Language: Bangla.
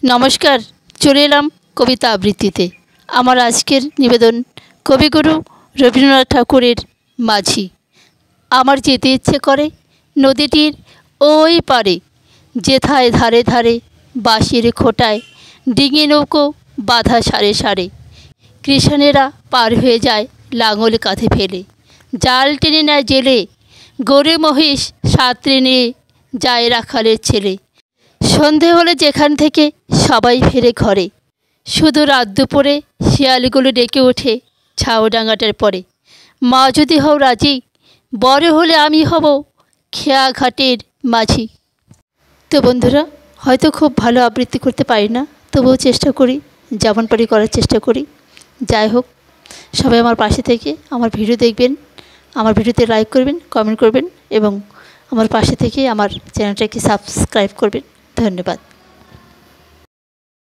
নমস্কার, চলে এলাম কবিতা আবৃত্তিতে। আমার আজকের নিবেদন কবিগুরু রবীন্দ্রনাথ ঠাকুরের মাঝি। আমার যেতে ইচ্ছে করে নদীটির ওই পারে, যেথায় ধারে ধারে বাঁশের খোঁটায় ডিঙি নৌকো বাঁধা সারে সারে। কৃষাণেরা পার হয়ে যায় লাঙল কাঁধে ফেলে, জাল টেনে নেয় জেলে, গরু মহিষ সাঁতরে নিয়ে যায় রাখালের ছেলে। সন্ধে হলে যেখান থেকে সবাই ফেরে ঘরে, শুধু রাত দুপুরে শিয়ালগুলো ডেকে ওঠে ঝাউডাঙাটার পরে। মা যদি হও রাজি, বড় হলে আমি হব খেয়া ঘাটের মাঝি। তো বন্ধুরা, হয়তো খুব ভালো আবৃত্তি করতে পারি না, তবুও চেষ্টা করি, যেমন পারি করার চেষ্টা করি। যাই হোক, সবাই আমার পাশে থেকে আমার ভিডিও দেখবেন, আমার ভিডিওতে লাইক করবেন, কমেন্ট করবেন এবং আমার পাশে থেকে আমার চ্যানেলটাকে সাবস্ক্রাইব করবেন। ধন্যবাদ।